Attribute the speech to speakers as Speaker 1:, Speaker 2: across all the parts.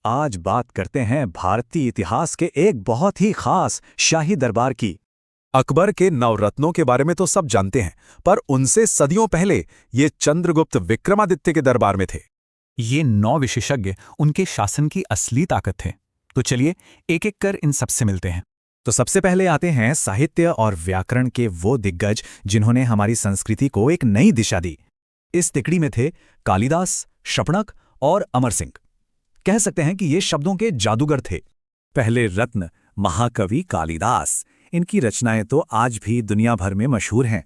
Speaker 1: आज बात करते हैं भारतीय इतिहास के एक बहुत ही खास शाही दरबार की।
Speaker 2: अकबर के नवरत्नों के बारे में तो सब जानते हैं, पर उनसे सदियों पहले ये चंद्रगुप्त विक्रमादित्य के दरबार में थे।
Speaker 3: ये 9 विशेषज्ञ उनके शासन की असली ताकत थे। तो चलिए एक एक कर इन सबसे मिलते हैं।
Speaker 1: तो सबसे पहले आते हैं साहित्य और व्याकरण के वो दिग्गज जिन्होंने हमारी संस्कृति को एक नई दिशा दी। इस तिकड़ी में थे कालिदास, शपणक और अमर सिंह। कह सकते हैं कि ये शब्दों के जादूगर थे। पहले रत्न महाकवि कालिदास, इनकी रचनाएं तो आज भी दुनिया भर में मशहूर हैं।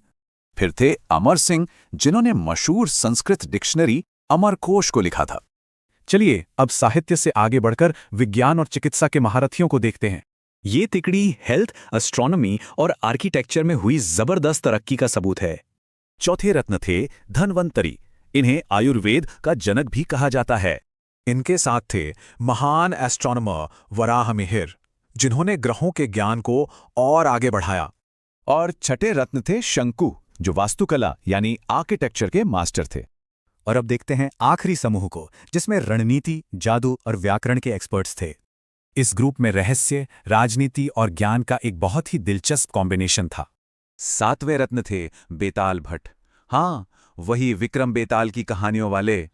Speaker 2: फिर थे अमर सिंह, जिन्होंने मशहूर संस्कृत डिक्शनरी अमरकोश को लिखा था।
Speaker 1: चलिए अब साहित्य से आगे बढ़कर विज्ञान और चिकित्सा के महारथियों को देखते हैं। ये तिकड़ी हेल्थ, एस्ट्रोनॉमी और आर्किटेक्चर में हुई जबरदस्त तरक्की का सबूत है। चौथे रत्न थे धन्वंतरी। इन्हें आयुर्वेद का जनक भी कहा जाता है। इनके साथ थे महान एस्ट्रोनॉमर वराहमिहिर, जिन्होंने ग्रहों के ज्ञान को और आगे बढ़ाया।
Speaker 2: और छठे रत्न थे शंकु, जो वास्तुकला यानी आर्किटेक्चर के मास्टर थे।
Speaker 1: और अब देखते हैं आखिरी समूह को, जिसमें रणनीति, जादू और व्याकरण के एक्सपर्ट्स थे। इस ग्रुप में रहस्य, राजनीति और ज्ञान का एक बहुत ही दिलचस्प कॉम्बिनेशन था।
Speaker 2: सातवें रत्न थे बेताल भट्ट। हाँ, वही विक्रम बेताल की कहानियों वाले।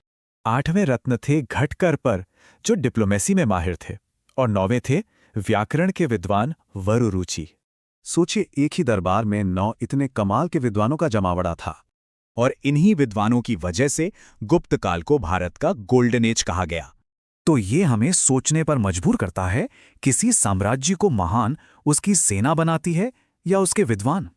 Speaker 1: आठवें रत्न थे घटकर पर, जो डिप्लोमेसी में माहिर थे। और नौवें थे व्याकरण के विद्वान वरुरुचि। सोचिए, एक ही दरबार में 9 इतने कमाल के विद्वानों का जमावड़ा था। और इन्हीं विद्वानों की वजह से गुप्त काल को भारत का गोल्डन एज कहा गया। तो ये हमें सोचने पर मजबूर करता है, किसी साम्राज्य को महान उसकी सेना बनाती है या उसके विद्वान।